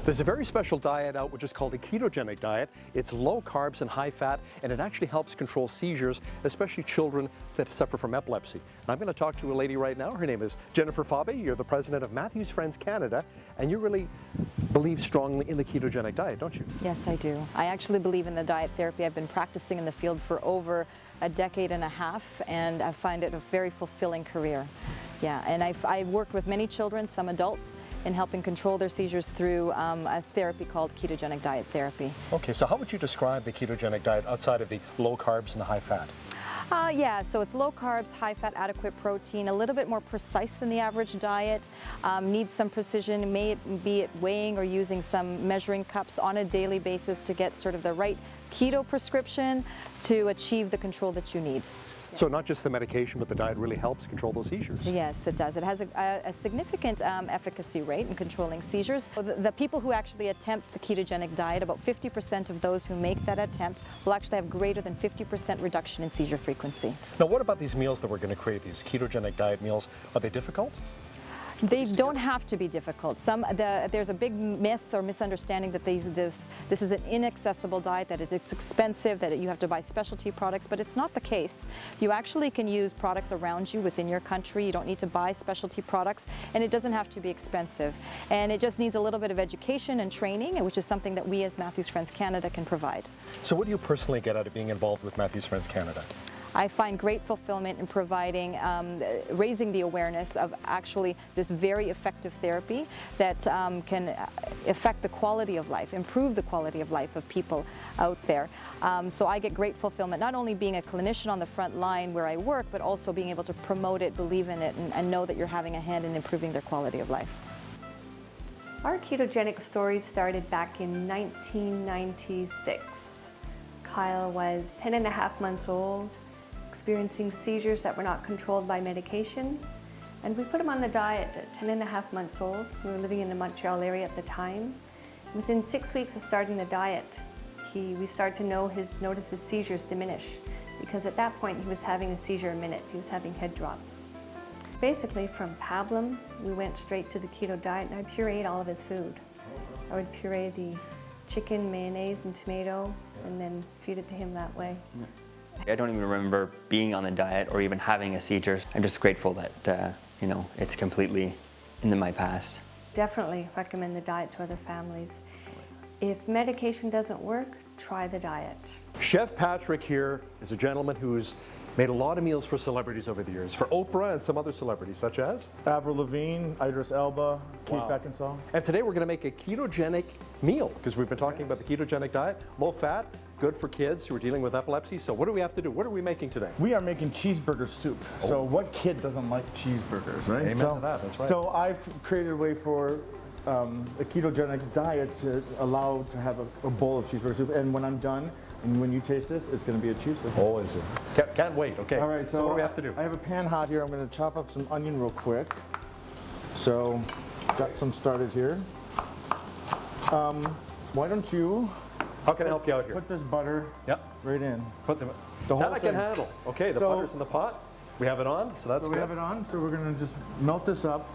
There's a very special diet out which is called a ketogenic diet. It's low carbs and high fat, and it actually helps control seizures, especially children that suffer from epilepsy. And I'm going to talk to a lady right now. Her name is Jennifer Fabe. You're the president of Matthew's Friends Canada, and you really believe strongly in the ketogenic diet, don't you? Yes, I do. I actually believe in the diet therapy. I've been practicing in the field for over a decade and a half, and I find it a very fulfilling career. Yeah, and I've worked with many children, some adults, in helping control their seizures through a therapy called ketogenic diet therapy. Okay, so how would you describe the ketogenic diet outside of the low carbs and the high fat? Yeah, so it's low carbs, high fat, adequate protein, a little bit more precise than the average diet, needs some precision, be it weighing or using some measuring cups on a daily basis to get sort of the right keto prescription to achieve the control that you need. So not just the medication, but the diet really helps control those seizures. Yes, it does. It has a significant efficacy rate in controlling seizures. So the people who actually attempt the ketogenic diet, about 50% of those who make that attempt will actually have greater than 50% reduction in seizure frequency. Now, what about these meals that we're going to create, these ketogenic diet meals? Are they difficult? They don't have to be difficult. There's a big myth or misunderstanding that this is an inaccessible diet, that it's expensive, that you have to buy specialty products, but it's not the case. You actually can use products around you within your country. You don't need to buy specialty products, and it doesn't have to be expensive. And it just needs a little bit of education and training, which is something that we as Matthew's Friends Canada can provide. So what do you personally get out of being involved with Matthew's Friends Canada? I find great fulfillment in providing, raising the awareness of actually this very effective therapy that can affect the quality of life, improve the quality of life of people out there. So I get great fulfillment, not only being a clinician on the front line where I work, but also being able to promote it, believe in it, and know that you're having a hand in improving their quality of life. Our ketogenic story started back in 1996. Kyle was 10 and a half months old, experiencing seizures that were not controlled by medication, and we put him on the diet at 10 and a half months old. We were living in the Montreal area at the time. Within 6 weeks of starting the diet, we started to notice his seizures diminish, because at that point he was having a seizure a minute. He was having head drops. Basically, from pablum, we went straight to the keto diet, and I pureed all of his food. I would puree the chicken, mayonnaise, and tomato, and then feed it to him that way. I don't even remember being on the diet or even having a seizure. I'm just grateful that it's completely in my past. Definitely recommend the diet to other families. If medication doesn't work, try the diet. Chef Patrick here is a gentleman who's made a lot of meals for celebrities over the years, for Oprah and some other celebrities, such as? Avril Lavigne, Idris Elba, Keith Beckinsale. And today we're going to make a ketogenic meal, because we've been talking about the ketogenic diet, low fat, good for kids who are dealing with epilepsy. So what do we have to do? What are we making today? We are making cheeseburger soup. So what kid doesn't like cheeseburgers, right? Amen to that, that's right. So I've created a way for a ketogenic diet to allow to have a bowl of cheeseburger soup. And when I'm done, and when you taste this, it's going to be a cheeseburger. Oh, is it? Can't wait. Okay. All right. So what do we have to do? I have a pan hot here. I'm going to chop up some onion real quick. So got some started here. Why don't you? How can I help you out here? Put this butter right in. Put the whole that I can thing. handle. Okay, the butter's in the pot. We have it on, so that's So good. we have it on. So we're going to just melt this up.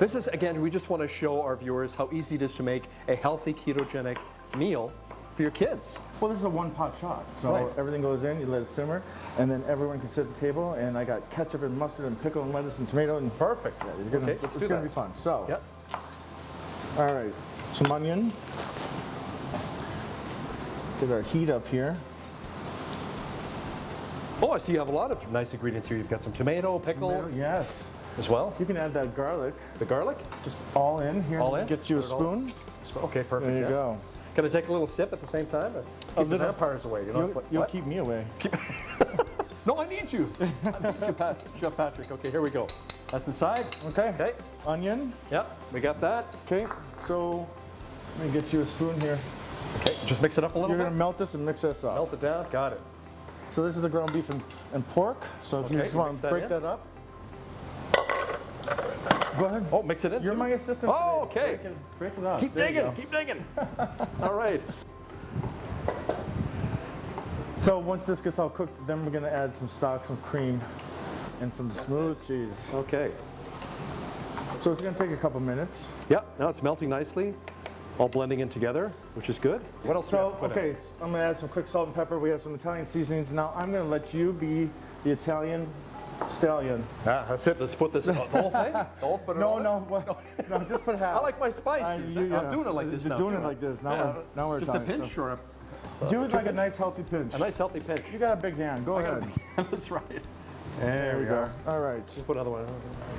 This is, again, we just want to show our viewers how easy it is to make a healthy ketogenic meal for your kids. Well, this is a one-pot shot, so everything goes in, you let it simmer, and then everyone can sit at the table, and I got ketchup and mustard and pickle and lettuce and tomato. And perfect. Yeah, it's going to be fun. So, all right, some onion. Get our heat up here. Oh, I see you have a lot of nice ingredients here. You've got some tomato, pickle. Yes. As well. You can add that garlic. The garlic? Just all in here. All in? Get you a spoon. Okay, perfect. There you go. Can I take a little sip at the same time? Keep the vampires away. You know, You'll keep me away. No, I need you. I need you, Chef Patrick. Okay, here we go. That's inside. Okay. Okay. Onion. Yep, we got that. Okay, so let me get you a spoon here. Okay, just mix it up a little You're bit. going to melt this and mix this up. Melt it down. Got it. So this is the ground beef and pork. So if you just want to break that up. Go ahead. Oh, mix it in. You're my assistant. Oh, today. okay. Break it up. Keep digging. Keep digging. All right. So once this gets all cooked, then we're going to add some stock, some cream, and some smooth cheese. Okay. So it's going to take a couple minutes. Yep. Now it's melting nicely. all blending in together, which is good. What else? So, do we have to put in? okay, I'm gonna add some quick salt and pepper. We have some Italian seasonings. Now I'm gonna let you be the Italian stallion. Ah, that's it. Let's put this in the whole thing. Don't put it No, all in? no, well, no, just put half. I like my spices. yeah. I'm doing it like this You're now. doing too. it like this. Now Yeah. now we're Just a Italian, pinch so. or Do it like a nice healthy pinch. a nice healthy pinch. You got a big hand. Go ahead. That's right. There we go. All right. Just put another one.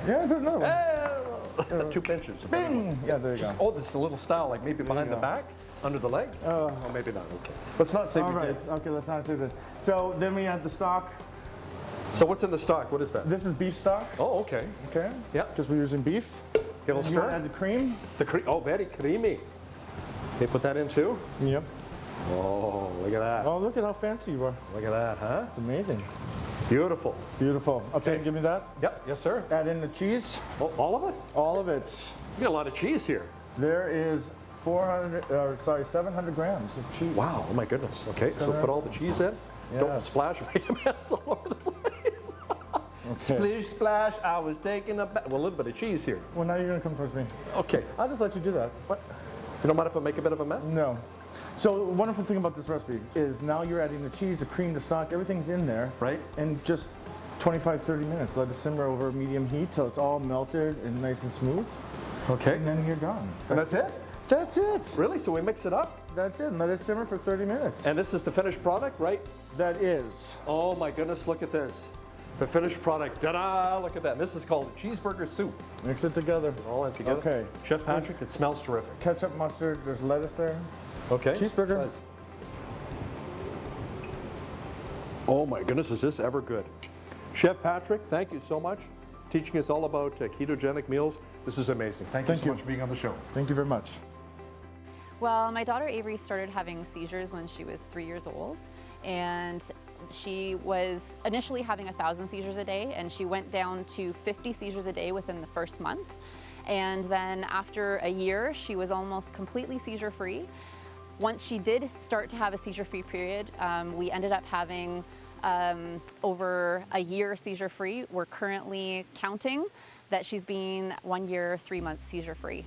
Yeah, do another one. Hey! 2 pinches. Bing! Yeah, there you go. Oh, this is a little style, like maybe behind the go. back, under the leg. Oh, maybe not. Okay. Let's not say All we right. did. Okay, let's not say that. So then we add the stock. So what's in the stock? What is that? This is beef stock. Oh, okay. Okay. Yeah. Because we're using beef. Give it a You want to add stir. the cream? Oh, very creamy. Okay, put that in too. Yep. Oh, look at that. Oh, look at how fancy you are. Look at that, huh? It's amazing. Beautiful. Beautiful. Okay, give me that. Yep. Yes, sir. Add in the cheese. Oh, all of it? All of it. You got a lot of cheese here. There is 700 grams of cheese. Wow. Oh my goodness. Okay, so put all the cheese in. Don't Yes. splash, make a mess all over the place. Splish splash. I was taking a bath. Well, a little bit of cheese here. Well, now you're going to come towards me. Okay. I'll just let you do that. What? You don't mind if I make a bit of a mess? No. So the wonderful thing about this recipe is now you're adding the cheese, the cream, the stock, everything's in there. Right. And just 25, 30 minutes. Let it simmer over medium heat till it's all melted and nice and smooth. Okay. And then you're done. And that's it? That's it. Really? So we mix it up? That's it. And let it simmer for 30 minutes. And this is the finished product, right? That is. Oh my goodness, look at this. The finished product. Ta-da! Look at that. This is called cheeseburger soup. Mix it together. All in together. Okay. Chef Patrick, it smells terrific. Ketchup, mustard, there's lettuce there. Okay. Cheeseburger. Right. Oh my goodness, is this ever good? Chef Patrick, thank you so much. Teaching us all about ketogenic meals. This is amazing. Thank you so much for being on the show. Thank you very much. Well, my daughter Avery started having seizures when she was 3 years old, and she was initially having 1,000 seizures a day, and she went down to 50 seizures a day within the first month. And then after a year, she was almost completely seizure-free. Once she did start to have a seizure-free period, we ended up having over a year seizure-free. We're currently counting that she's been 1 year, 3 months seizure-free.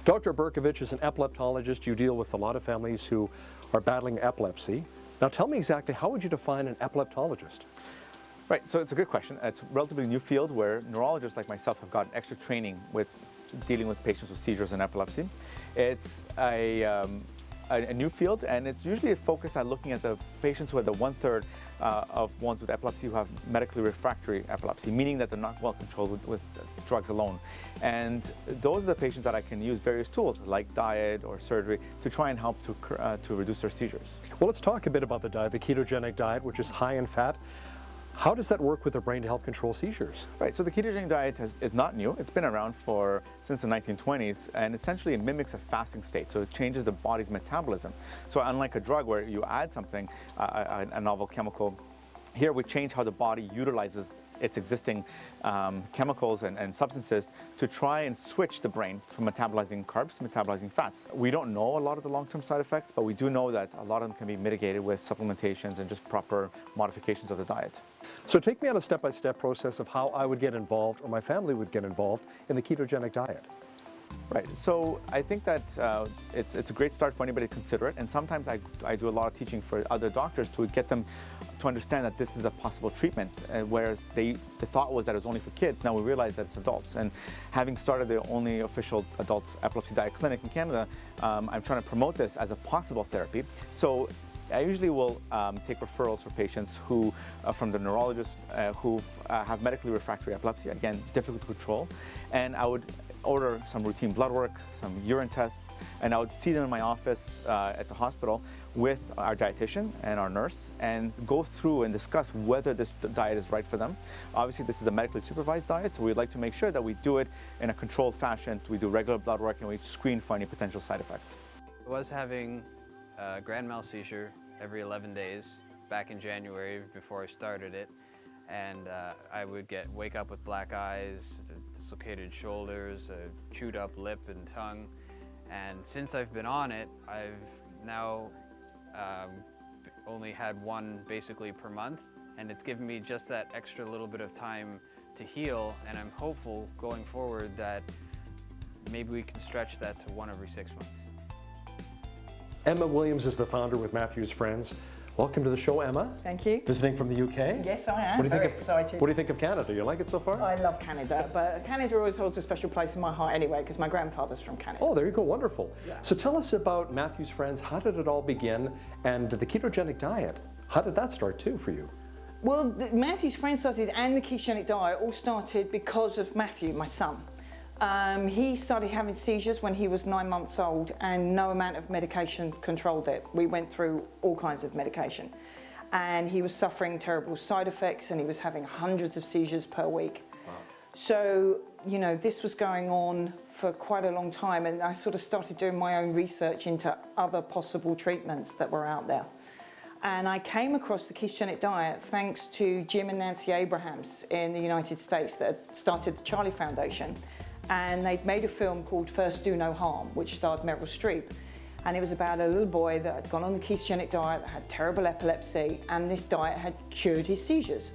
Dr. Berkovich is an epileptologist. You deal with a lot of families who are battling epilepsy. Now tell me exactly, how would you define an epileptologist? Right, so it's a good question. It's a relatively new field where neurologists like myself have gotten extra training with dealing with patients with seizures and epilepsy. It's a new field, and it's usually focused on looking at the patients who are the 1/3 of ones with epilepsy who have medically refractory epilepsy, meaning that they're not well controlled with drugs alone. And those are the patients that I can use various tools like diet or surgery to try and help to reduce their seizures. Well, let's talk a bit about the diet, the ketogenic diet, which is high in fat. How does that work with the brain to help control seizures? Right, so the ketogenic diet is not new. It's been around since the 1920s, and essentially it mimics a fasting state, so it changes the body's metabolism. So unlike a drug where you add something, a novel chemical, here we change how the body utilizes its existing chemicals and substances to try and switch the brain from metabolizing carbs to metabolizing fats. We don't know a lot of the long-term side effects, but we do know that a lot of them can be mitigated with supplementations and just proper modifications of the diet. So take me on a step-by-step process of how I would get involved, or my family would get involved, in the ketogenic diet. Right, so I think that it's a great start for anybody to consider it, and sometimes I do a lot of teaching for other doctors to get them to understand that this is a possible treatment, whereas the thought was that it was only for kids. Now we realize that it's adults, and having started the only official adult epilepsy diet clinic in Canada, I'm trying to promote this as a possible therapy. So I usually will take referrals for patients who, from the neurologist who have medically refractory epilepsy, again, difficult to control, and I would order some routine blood work, some urine tests, and I would see them in my office at the hospital with our dietitian and our nurse and go through and discuss whether this diet is right for them. Obviously, this is a medically supervised diet, so we'd like to make sure that we do it in a controlled fashion. We do regular blood work and we screen for any potential side effects. I was having a grand mal seizure every 11 days back in January before I started it, and I would wake up with black eyes, dislocated shoulders, a chewed up lip and tongue, and since I've been on it, I've now only had one basically per month, and it's given me just that extra little bit of time to heal, and I'm hopeful going forward that maybe we can stretch that to 1 every 6 months. Emma Williams is the founder with Matthew's Friends. Welcome to the show, Emma. Thank you. Visiting from the UK? Yes, I am. What do you Very think of, excited. What do you think of Canada? You like it so far? I love Canada, but Canada always holds a special place in my heart anyway, because my grandfather's from Canada. Oh, there you go, wonderful. Yeah. So tell us about Matthew's Friends. How did it all begin? And the ketogenic diet, how did that start too for you? Well, Matthew's Friends started, and the ketogenic diet all started because of Matthew, my son. He started having seizures when he was 9 months old, and no amount of medication controlled it. We went through all kinds of medication, and he was suffering terrible side effects, and he was having hundreds of seizures per week. Wow. So, you know, this was going on for quite a long time, and I sort of started doing my own research into other possible treatments that were out there. And I came across the ketogenic diet thanks to Jim and Nancy Abrahams in the United States that had started the Charlie Foundation. And they'd made a film called First Do No Harm, which starred Meryl Streep. And it was about a little boy that had gone on the ketogenic diet, that had terrible epilepsy, and this diet had cured his seizures.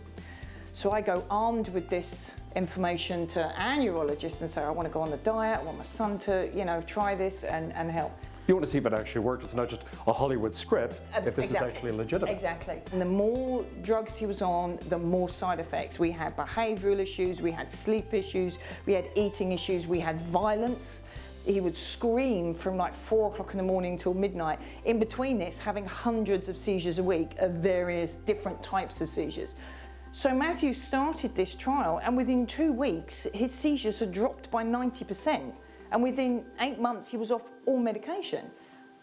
So I go armed with this information to our neurologist and say, I want to go on the diet, I want my son to, you know, try this and help. You want to see if it actually worked. It's not just a Hollywood script, if this Exactly. is actually legitimate. Exactly. And the more drugs he was on, the more side effects. We had behavioural issues, we had sleep issues, we had eating issues, we had violence. He would scream from like 4 o'clock in the morning till midnight. In between this, having hundreds of seizures a week of various different types of seizures. So Matthew started this trial, and within 2 weeks, his seizures had dropped by 90%. And within 8 months, he was off all medication.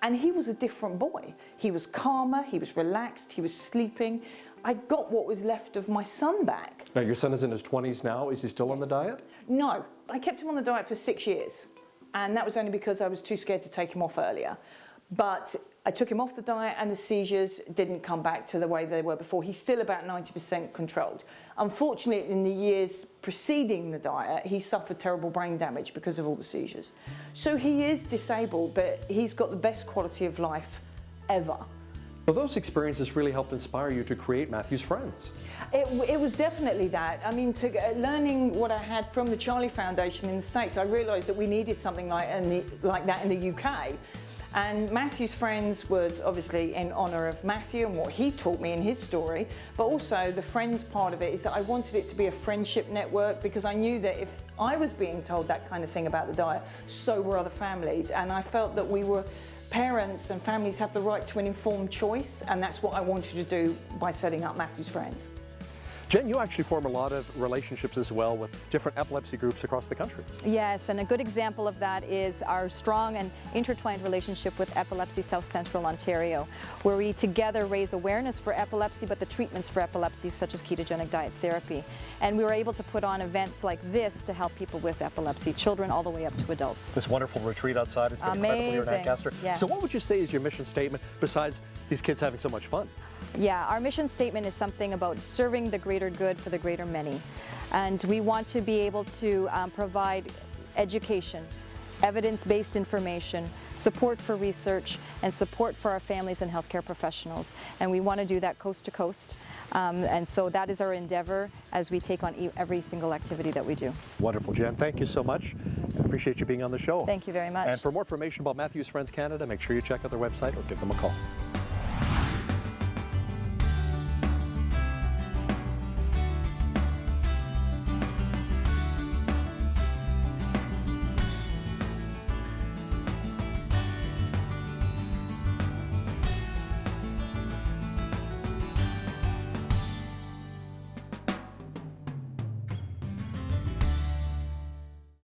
And he was a different boy. He was calmer, he was relaxed, he was sleeping. I got what was left of my son back. Now, your son is in his 20s now. Is he still on the diet? No, I kept him on the diet for 6 years. And that was only because I was too scared to take him off earlier. But I took him off the diet, and the seizures didn't come back to the way they were before. He's still about 90% controlled. Unfortunately, in the years preceding the diet, he suffered terrible brain damage because of all the seizures. So he is disabled, but he's got the best quality of life ever. Well, those experiences really helped inspire you to create Matthew's Friends. It was definitely that. I mean, learning what I had from the Charlie Foundation in the States, I realised that we needed something like that in the UK. And Matthew's Friends was obviously in honour of Matthew and what he taught me in his story, but also the friends part of it is that I wanted it to be a friendship network, because I knew that if I was being told that kind of thing about the diet, so were other families. And I felt that parents and families have the right to an informed choice, and that's what I wanted to do by setting up Matthew's Friends. Jen, you actually form a lot of relationships as well with different epilepsy groups across the country. Yes, and a good example of that is our strong and intertwined relationship with Epilepsy South Central Ontario, where we together raise awareness for epilepsy, but the treatments for epilepsy, such as ketogenic diet therapy. And we were able to put on events like this to help people with epilepsy, children all the way up to adults. This wonderful retreat outside, it's been incredible here in Amazing. Ancaster. Yeah. So what would you say is your mission statement, besides these kids having so much fun? Yeah, our mission statement is something about serving the greater good for the greater many. And we want to be able to provide education, evidence-based information, support for research, and support for our families and healthcare professionals. And we want to do that coast to coast. And so that is our endeavor as we take on every single activity that we do. Wonderful, Jen. Thank you so much. I appreciate you being on the show. Thank you very much. And for more information about Matthew's Friends Canada, make sure you check out their website or give them a call.